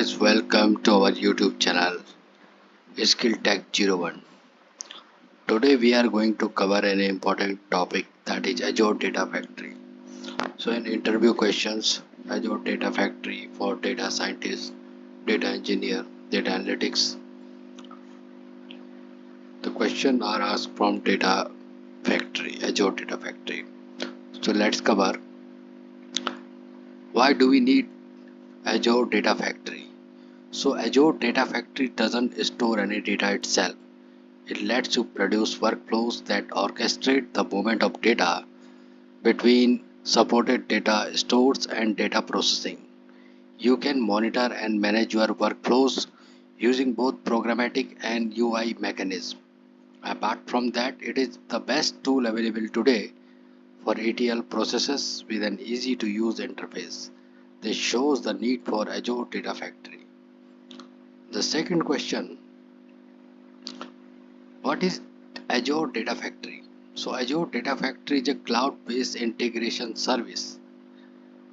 guys, welcome to our YouTube channel Skill Tech 01. Today we are going to cover an important topic, that is Azure Data Factory. So in interview questions, Azure Data Factory for data scientists, data engineer, data analytics. The questions are asked from Data Factory, Azure Data Factory. So let's cover, why do we need Azure Data Factory? So Azure Data Factory doesn't store any data itself. It lets you produce workflows that orchestrate the movement of data between supported data stores and data processing. You can monitor and manage your workflows using both programmatic and UI mechanisms. Apart from that, it is the best tool available today for ETL processes with an easy to use interface. This shows the need for Azure Data Factory. The second question, what is Azure Data Factory? So Azure Data Factory is a cloud-based integration service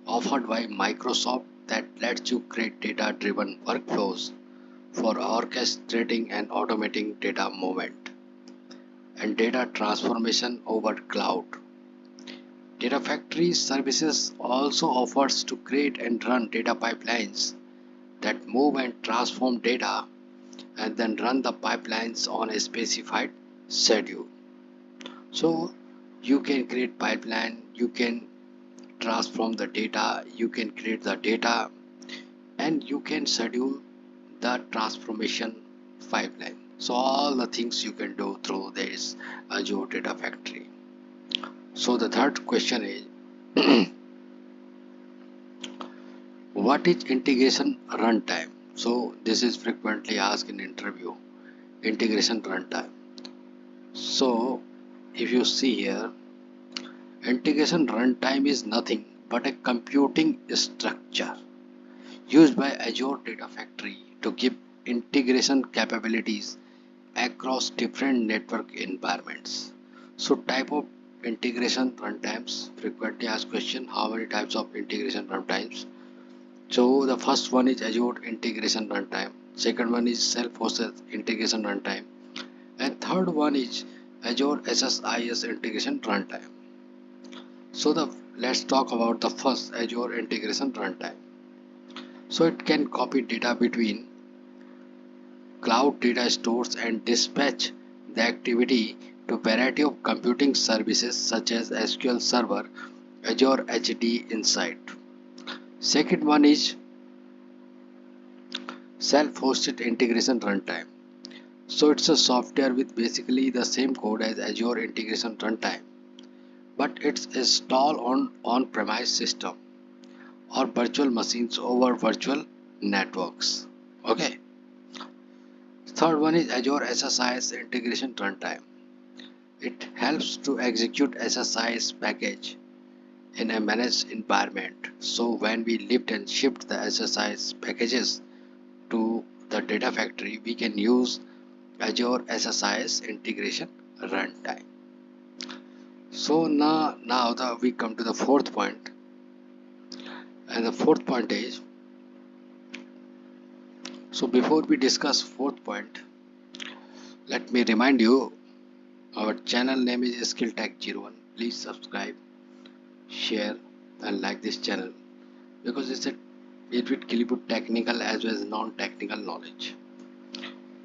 offered by Microsoft that lets you create data-driven workflows for orchestrating and automating data movement and data transformation over cloud. Data Factory services also offers to create and run data pipelines that move and transform data and then run the pipelines on a specified schedule. So you can create pipeline, you can transform the data, you can create the data, and you can schedule the transformation pipeline. So all the things you can do through this Azure Data Factory. So the third question is what is integration runtime? So this is frequently asked in interview. Integration runtime. So if you see here, integration runtime is nothing but a computing structure used by Azure Data Factory to give integration capabilities across different network environments. So type of integration runtimes, frequently asked question, how many types of integration runtimes? So the first one is Azure integration runtime, second one is self-hosted integration runtime, and third one is Azure SSIS integration runtime. So let's talk about the first Azure integration runtime. So it can copy data between cloud data stores and dispatch the activity to variety of computing services such as SQL Server, Azure HD Insight. Second one is self-hosted integration runtime. So it's a software with basically the same code as Azure integration runtime, but it's installed on on-premise system or virtual machines over virtual networks. Okay. Third one is Azure SSIS integration runtime. It helps to execute SSIS package in a managed environment. So when we lift and shift the SSIS packages to the data factory, we can use Azure SSIS integration runtime. So now we come to the fourth point, and the fourth point is, so before we discuss fourth point, let me remind you our channel name is Skill Tech 01. Please subscribe, share and like this channel because it will give you technical as well as non-technical knowledge.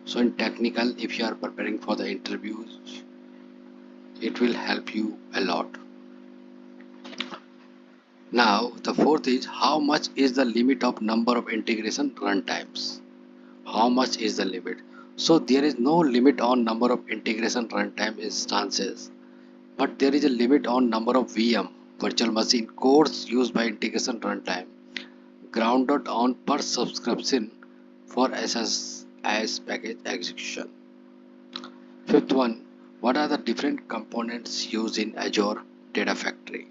So in technical, if you are preparing for the interviews, it will help you a lot. Now the fourth is, how much is the limit of number of integration runtimes? How much is the limit? So there is no limit on number of integration runtime instances, but there is a limit on number of VM virtual machine cores used by integration runtime, grounded on per subscription for SSIS package execution. Fifth one, what are the different components used in Azure Data Factory?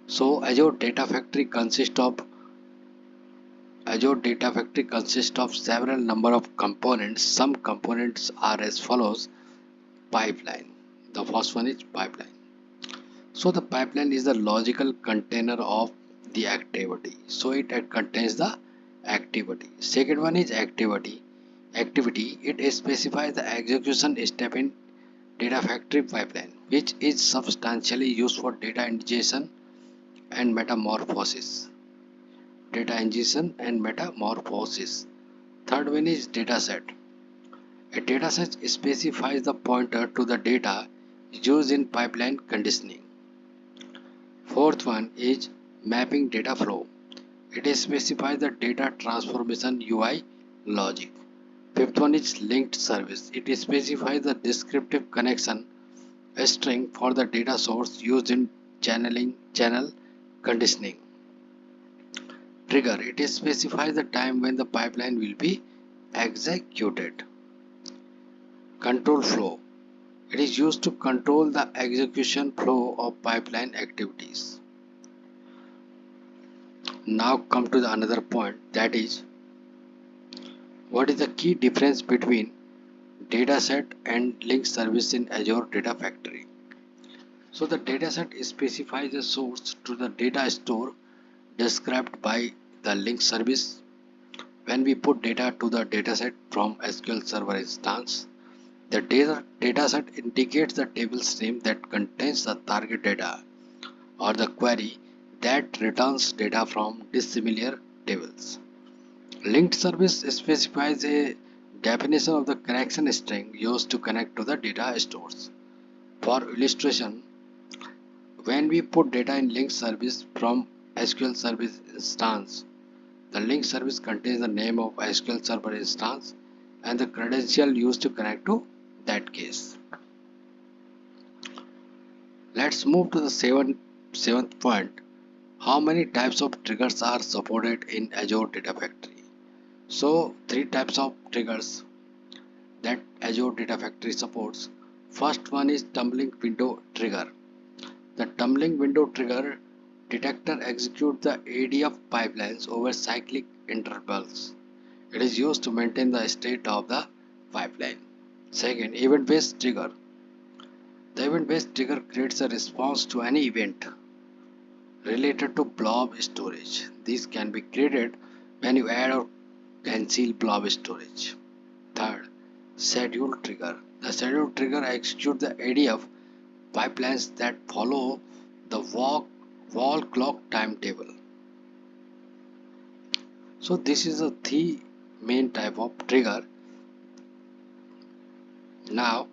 So Azure Data Factory consists of several number of components. Some components are as follows. Pipeline. The first one is pipeline. So the pipeline is the logical container of the activity. So it contains the activity. Second one is activity. Activity, it specifies the execution step in data factory pipeline, which is substantially used for data ingestion and metamorphosis. Data ingestion and metamorphosis. Third one is dataset. A dataset specifies the pointer to the data used in pipeline conditioning. Fourth one is mapping data flow. It specifies the data transformation UI logic. Fifth one is linked service. It specifies the descriptive connection string for the data source used in channel conditioning. Trigger. It specifies the time when the pipeline will be executed. Control flow. It is used to control the execution flow of pipeline activities. Now come to the another point, that is what is the key difference between dataset and link service in Azure Data Factory. So the dataset specifies the source to the data store described by the link service. When we put data to the dataset from SQL Server instance, the dataset indicates the table's name that contains the target data or the query that returns data from dissimilar tables. Linked service specifies a definition of the connection string used to connect to the data stores. For illustration, when we put data in linked service from SQL Service instance, the linked service contains the name of SQL Server instance and the credential used to connect to that case. Let's move to the seventh point. How many types of triggers are supported in Azure Data Factory? So, three types of triggers that Azure Data Factory supports. First one is tumbling window trigger. The tumbling window trigger detector executes the ADF pipelines over cyclic intervals. It is used to maintain the state of the pipeline. Second, event-based trigger. The event-based trigger creates a response to any event related to blob storage. These can be created when you add or cancel blob storage. Third, schedule trigger. The schedule trigger executes the ADF pipelines that follow the wall clock timetable. So this is the three main type of trigger. Now,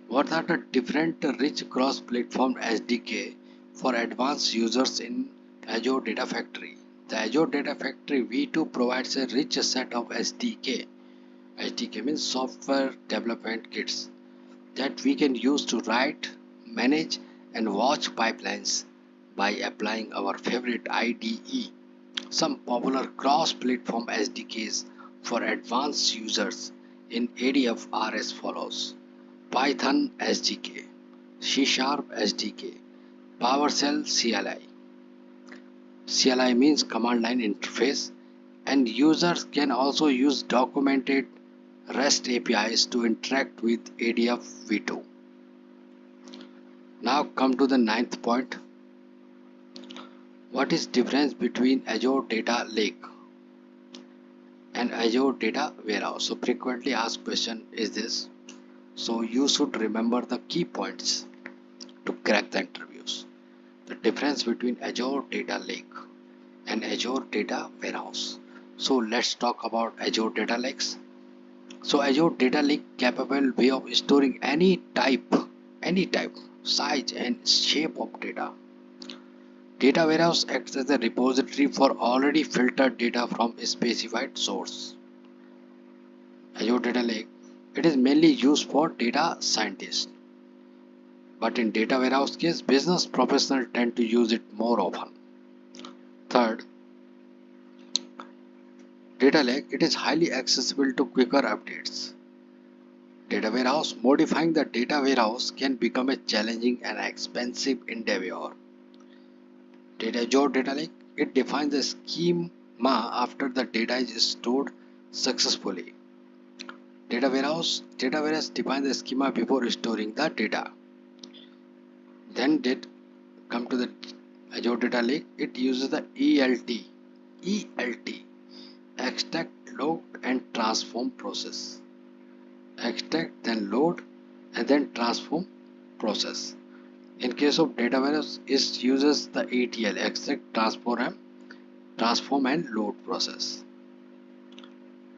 what are the different rich cross-platform SDK for advanced users in Azure Data Factory? The Azure Data Factory V2 provides a rich set of SDK. SDK means software development kits that we can use to write, manage and watch pipelines by applying our favorite IDE. Some popular cross-platform SDKs for advanced users in ADF are as follows: Python SDK, C# SDK, PowerShell CLI. CLI means command line interface, and users can also use documented REST APIs to interact with ADF v2. Now come to the ninth point. What is difference between Azure Data Lake and Azure Data Warehouse? So frequently asked question is this. So you should remember the key points to crack the interviews. The difference between Azure Data Lake and Azure Data Warehouse. So let's talk about Azure Data Lakes. So Azure Data Lake capable way of storing any type, size and shape of data. Data Warehouse acts as a repository for already filtered data from a specified source. Azure Data Lake, it is mainly used for data scientists. But in Data Warehouse case, business professionals tend to use it more often. Third, Data Lake, it is highly accessible to quicker updates. Data Warehouse, modifying the data warehouse can become a challenging and expensive endeavor. Azure Data Lake, it defines the schema after the data is stored successfully. Data Warehouse defines the schema before storing the data. Then did come to the Azure Data Lake, it uses the ELT, ELT, extract, load and transform process. Extract, then load, and then transform process. In case of data warehouse, it uses the ETL, extract, transform and load process.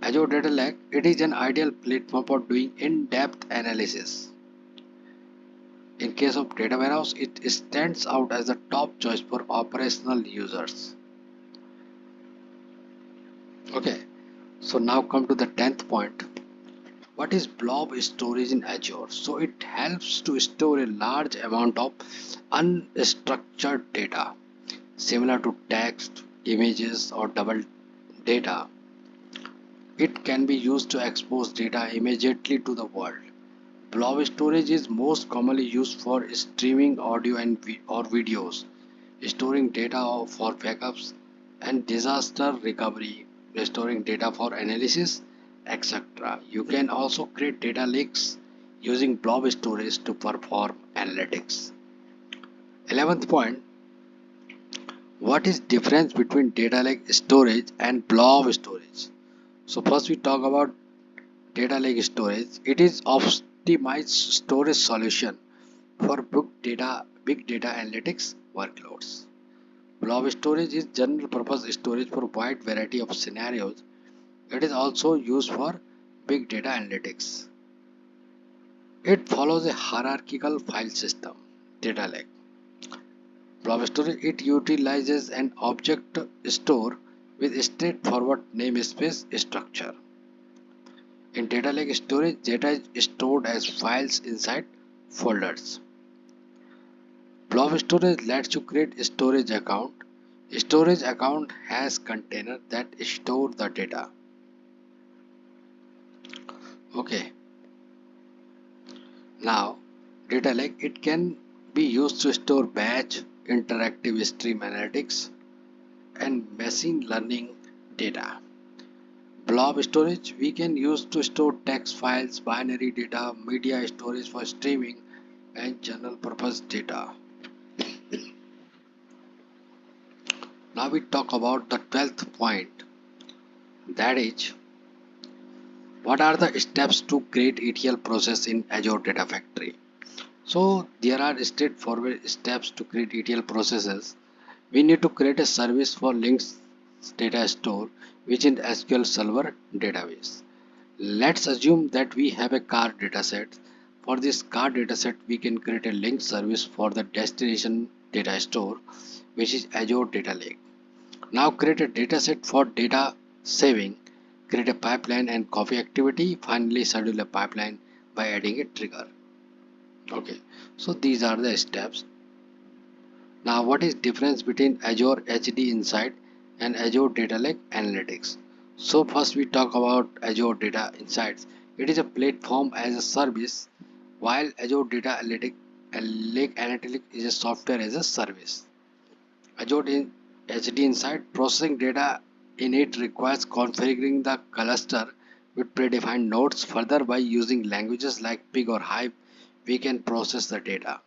Azure Data Lake, it is an ideal platform for doing in-depth analysis. In case of data warehouse, it stands out as the top choice for operational users. Okay, so now come to the 10th point. What is blob storage in Azure? So it helps to store a large amount of unstructured data, similar to text, images, or double data. It can be used to expose data immediately to the world. Blob storage is most commonly used for streaming audio or videos, storing data for backups and disaster recovery, storing data for analysis, etc. You can also create data lakes using blob storage to perform analytics. 11th point, what is difference between data lake storage and blob storage? So first we talk about data lake storage. It is optimized storage solution for big data analytics workloads. Blob storage is general purpose storage for a wide variety of scenarios. It is also used for big data analytics. It follows a hierarchical file system. Data lake. Blob storage, it utilizes an object store with a straightforward namespace structure. In data lake storage, data is stored as files inside folders. Blob storage lets you create a storage account. A storage account has container that store the data. Okay, now data lake, it can be used to store batch, interactive stream analytics and machine learning data. Blob storage, we can use to store text files, binary data, media storage for streaming and general purpose data. Now we talk about the 12th point, that is, what are the steps to create ETL process in Azure Data Factory? So there are straightforward steps to create ETL processes. We need to create a service for links data store, which is SQL Server database. Let's assume that we have a car dataset. For this car dataset, we can create a link service for the destination data store, which is Azure Data Lake. Now create a dataset for data saving, create a pipeline and copy activity, finally schedule a pipeline by adding a trigger. Okay, so these are the steps. Now what is difference between Azure HD Insight and Azure Data Lake Analytics? So first we talk about Azure Data Insights. It is a platform as a service, while Azure Data Lake Analytics is a software as a service. Azure HD Insight processing data in it requires configuring the cluster with predefined nodes. Further, by using languages like Pig or Hive, we can process the data.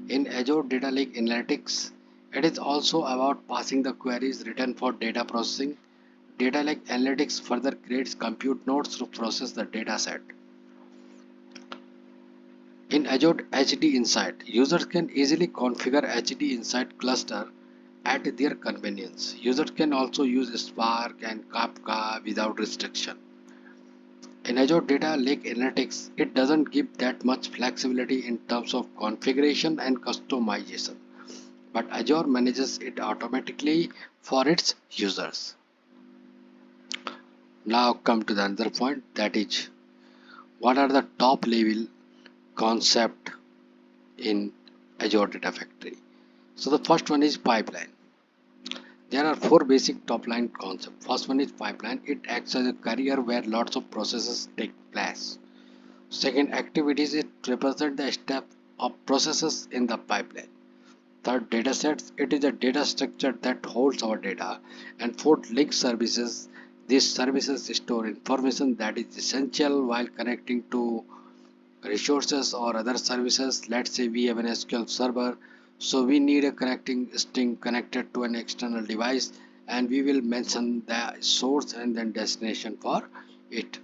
In Azure Data Lake Analytics, it is also about passing the queries written for data processing. Data Lake Analytics further creates compute nodes to process the data set. In Azure HD Insight, users can easily configure HD Insight cluster at their convenience. Users can also use Spark and Kafka without restriction. In Azure Data Lake Analytics, it doesn't give that much flexibility in terms of configuration and customization, but Azure manages it automatically for its users. Now come to the other point, that is, what are the top level concept in Azure Data Factory? So the first one is pipeline. There are four basic top line concepts. First one is pipeline. It acts as a carrier where lots of processes take place. Second, activities. It represents the step of processes in the pipeline. Third, datasets. It is a data structure that holds our data. And fourth, link services. These services store information that is essential while connecting to resources or other services. Let's say we have an SQL server, so we need a connecting string connected to an external device, and we will mention the source and then destination for it.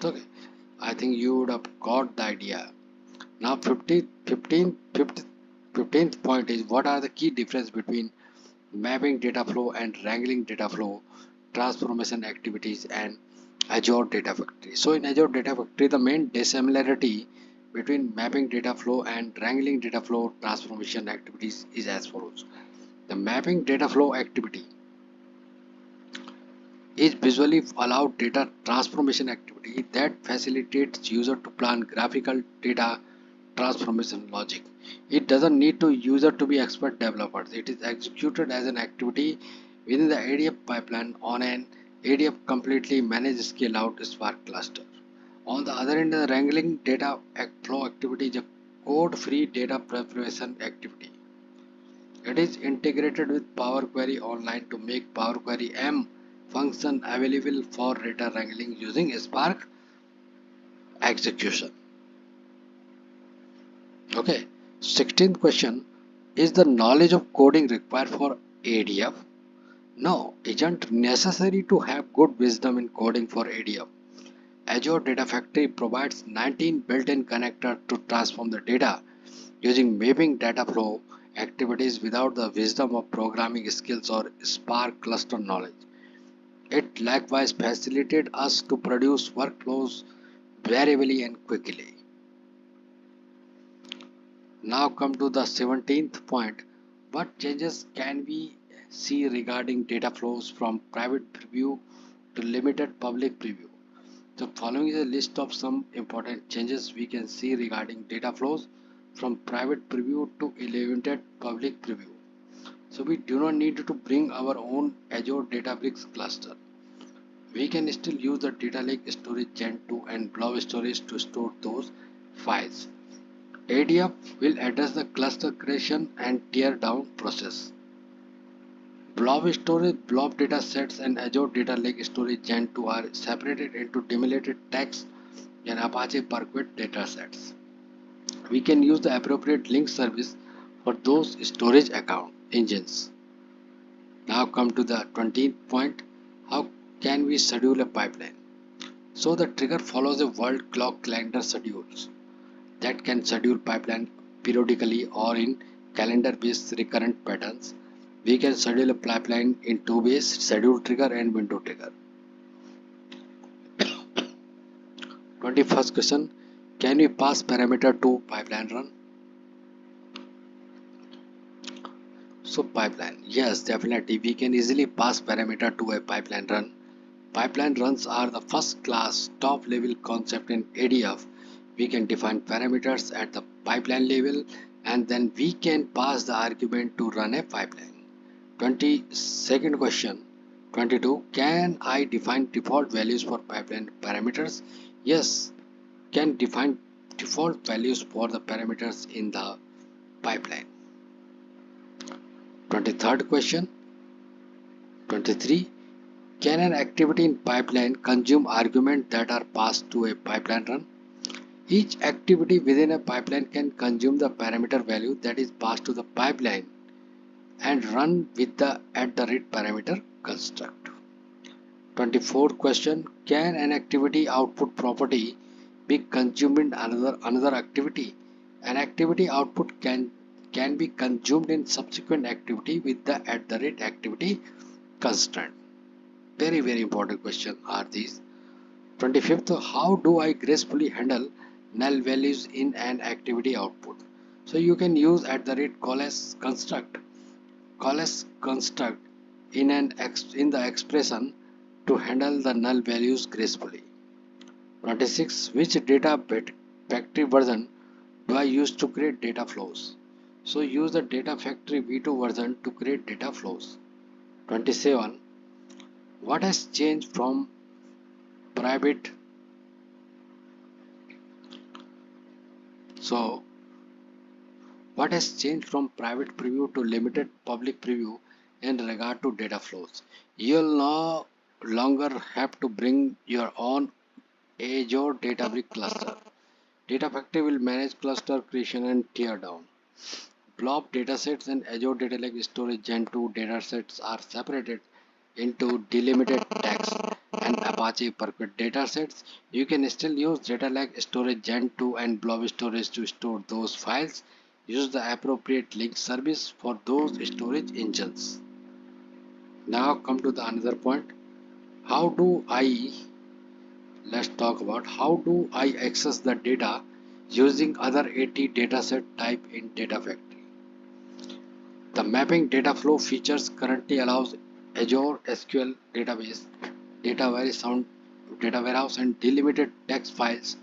Okay, I think you would have got the idea. Now 15th point is what are the key difference between mapping data flow and wrangling data flow transformation activities and Azure Data Factory. So in Azure Data Factory, the main dissimilarity between mapping data flow and wrangling data flow transformation activities is as follows. The mapping data flow activity is visually allowed data transformation activity that facilitates user to plan graphical data transformation logic. It doesn't need to user to be expert developers. It is executed as an activity within the ADF pipeline on an ADF completely managed scale out Spark cluster. On the other end, the wrangling data flow activity is a code-free data preparation activity. It is integrated with Power Query Online to make Power Query M function available for data wrangling using Spark execution. Okay. 16th question. Is the knowledge of coding required for ADF? No, it isn't necessary to have good wisdom in coding for ADF. Azure Data Factory provides 19 built-in connectors to transform the data using mapping data flow activities without the wisdom of programming skills or Spark cluster knowledge. It likewise facilitates us to produce workflows variably and quickly. Now come to the 17th point. What changes can we see regarding data flows from private preview to limited public preview? The following is a list of some important changes we can see regarding data flows from private preview to limited public preview. So we do not need to bring our own Azure Databricks cluster. We can still use the data lake storage Gen 2 and blob storage to store those files. ADF will address the cluster creation and tear down process. Blob storage, blob data sets and Azure Data Lake Storage Gen 2 are separated into delimited text and Apache Parquet data sets. We can use the appropriate link service for those storage account engines. Now come to the 20th point. How can we schedule a pipeline? So the trigger follows a world clock calendar schedules that can schedule pipeline periodically or in calendar based recurrent patterns. We can schedule a pipeline in two ways, schedule trigger and window trigger. 21st question. Can we pass parameter to pipeline run? So pipeline, yes, definitely we can easily pass parameter to a pipeline run. Pipeline runs are the first class top level concept in ADF. We can define parameters at the pipeline level and then we can pass the argument to run a pipeline. 22nd question. 22. Can I define default values for pipeline parameters? Yes, can define default values for the parameters in the pipeline. 23rd question. 23. Can an activity in pipeline consume arguments that are passed to a pipeline run? Each activity within a pipeline can consume the parameter value that is passed to the pipeline and run with the parameter construct. 24th question. Can an activity output property be consumed in another activity? An activity output can be consumed in subsequent activity with the activity constraint. Very important question are these. 25th. How do I gracefully handle null values in an activity output? So you can use coalesce construct in the expression to handle the null values gracefully. 26. Which data factory version do I use to create data flows? So use the data factory v2 version to create data flows. 27. What has changed from private so what has changed from private preview to limited public preview in regard to data flows? You'll no longer have to bring your own Azure Databricks cluster. Data Factory will manage cluster creation and tear down. Blob datasets and Azure Data Lake Storage Gen 2 datasets are separated into delimited text and Apache Parquet datasets. You can still use Data Lake Storage Gen 2 and Blob Storage to store those files. Use the appropriate link service for those storage engines. Now come to the another point. How do I Let's talk about how do I access the data using other 80 dataset type in Data Factory. The mapping data flow features currently allows Azure SQL database, data warehouse and delimited text files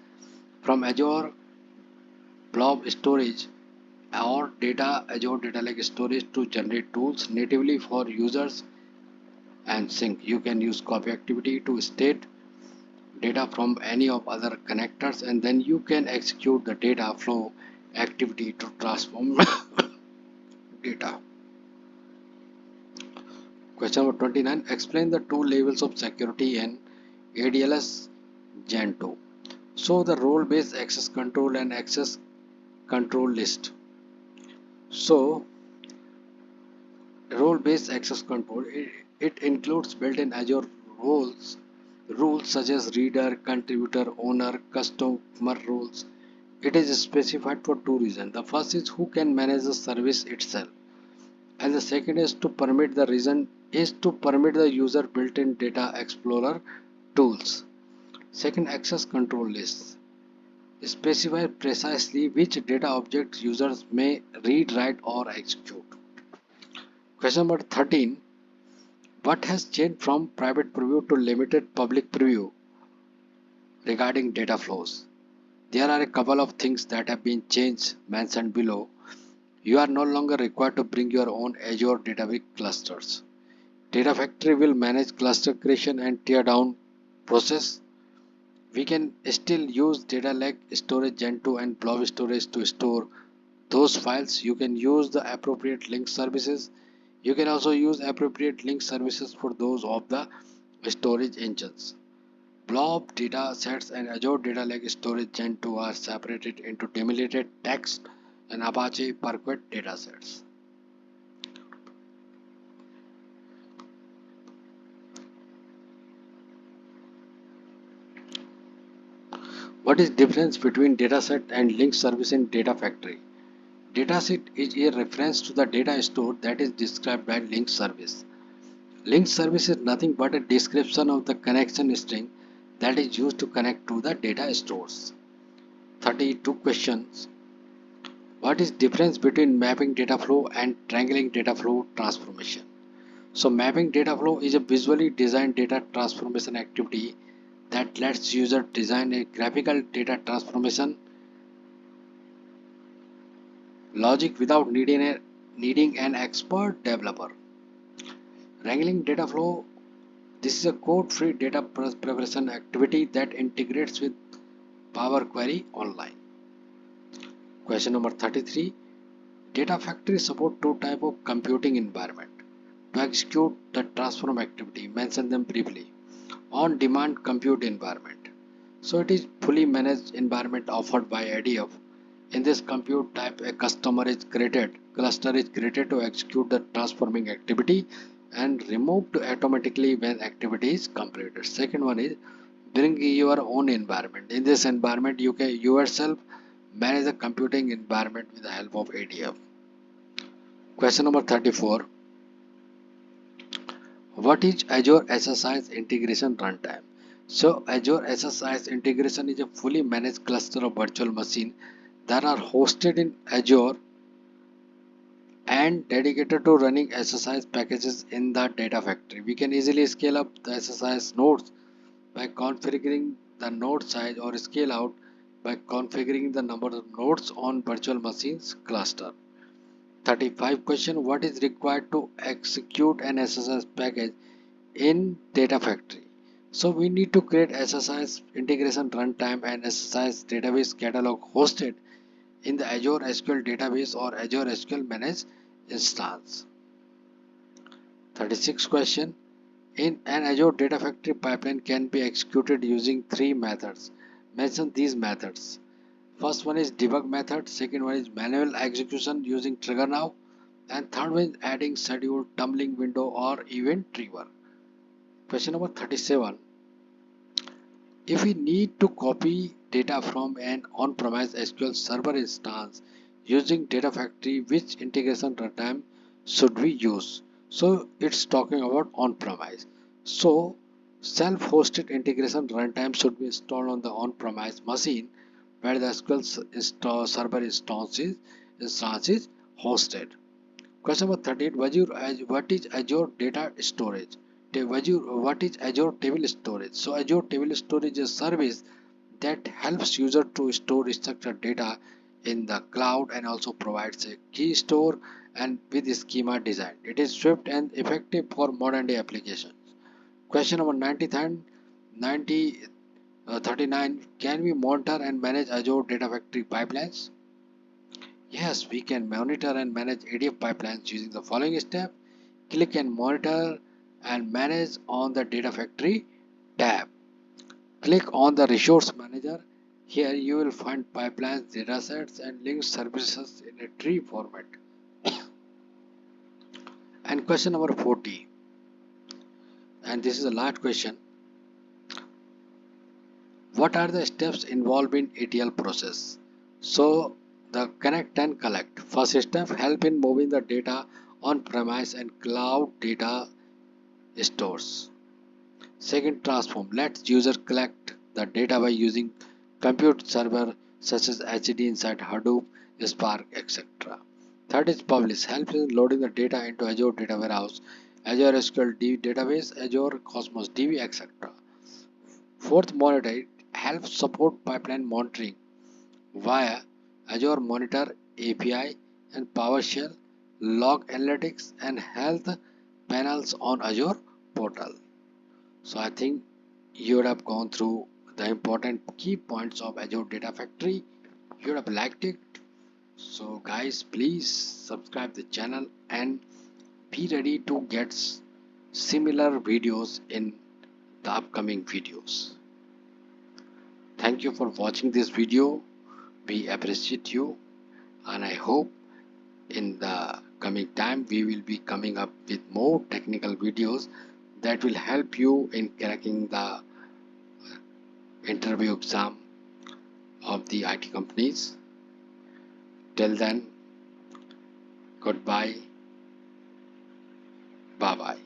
from Azure Blob storage or Azure Data Lake storage to generate tools natively for users and sync. You can use copy activity to state data from any of other connectors, and then you can execute the data flow activity to transform data. Question number 29. Explain the two levels of security in ADLS Gen 2. So the role-based access control and access control list. So role-based access control, it includes built-in Azure rules such as reader, contributor, owner, customer rules. It is specified for two reasons. The first is who can manage the service itself, and the second is to permit the user built-in data explorer tools. Second, access control lists specify precisely which data objects users may read, write, or execute. Question number 13. What has changed from private preview to limited public preview regarding data flows? There are a couple of things that have been changed mentioned below. You are no longer required to bring your own Azure Databricks clusters. Data Factory will manage cluster creation and teardown process. We can still use Data Lake Storage Gen 2 and Blob Storage to store those files. You can use the appropriate link services. You can also use appropriate link services for those of the storage engines. Blob data sets and Azure Data Lake Storage Gen 2 are separated into delimited text and Apache Parquet datasets. What is difference between dataset and link service in Data Factory? Dataset is a reference to the data stored that is described by link service. Link service is nothing but a description of the connection string that is used to connect to the data stores. 32 questions. What is difference between mapping data flow and triangling data flow transformation? So mapping data flow is a visually designed data transformation activity that lets user design a graphical data transformation logic without needing an expert developer. Wrangling data flow. This is a code-free data preparation activity that integrates with Power Query Online. Question number 33. Data Factory support two types of computing environment. To execute the transform activity, mention them briefly. On-demand compute environment. So it is fully managed environment offered by ADF. In this compute type, a cluster is created to execute the transforming activity and removed automatically when activity is completed. Second one is bring your own environment. In this environment, you can yourself manage the computing environment with the help of ADF. Question number 34. What is Azure SSIS integration runtime? So Azure SSIS integration is a fully managed cluster of virtual machines that are hosted in Azure and dedicated to running SSIS packages in the data factory. We can easily scale up the SSIS nodes by configuring the node size or scale out by configuring the number of nodes on virtual machines cluster. 35 question. What is required to execute an SSIS package in data factory? So we need to create SSIS integration runtime and SSIS database catalog hosted in the Azure SQL database or Azure SQL managed instance. 36 question. In an Azure Data Factory pipeline can be executed using three methods. Mention these methods. First one is debug method, second one is manual execution using trigger now, and third one is adding schedule, tumbling window or event trigger. Question number 37. If we need to copy data from an on-premise SQL Server instance using Data Factory, which integration runtime should we use? So it's talking about on-premise. So self-hosted integration runtime should be installed on the on-premise machine where the SQL Server instance is hosted. Question number 38. What is Azure Data Storage? What is Azure Table Storage? So Azure Table Storage is a service that helps user to store structured data in the cloud and also provides a key store and with schema design. It is swift and effective for modern day applications. Question number 90, 39. Can we monitor and manage Azure Data Factory pipelines? Yes, we can monitor and manage ADF pipelines using the following step. Click and monitor and manage on the Data Factory tab. Click on the Resource Manager. Here you will find pipelines, datasets and linked services in a tree format. And question number 40. And this is the last question. What are the steps involved in ETL process? So the connect and collect. First step, help in moving the data on premise and cloud data stores. Second, transform. Let user collect the data by using compute server such as HD inside Hadoop, Spark, etc. Third is publish. Helps in loading the data into Azure Data Warehouse, Azure SQL database, Azure Cosmos DB, etc. Fourth, monitor. It helps support pipeline monitoring via Azure Monitor API and PowerShell, log analytics, and health panels on Azure portal. So I think you would have gone through the important key points of Azure Data Factory. You would have liked it. So guys, please subscribe the channel and be ready to get similar videos in the upcoming videos. Thank you for watching this video. We appreciate you and I hope in the coming time we will be coming up with more technical videos that will help you in cracking the interview exam of the IT companies. Till then, goodbye, bye bye.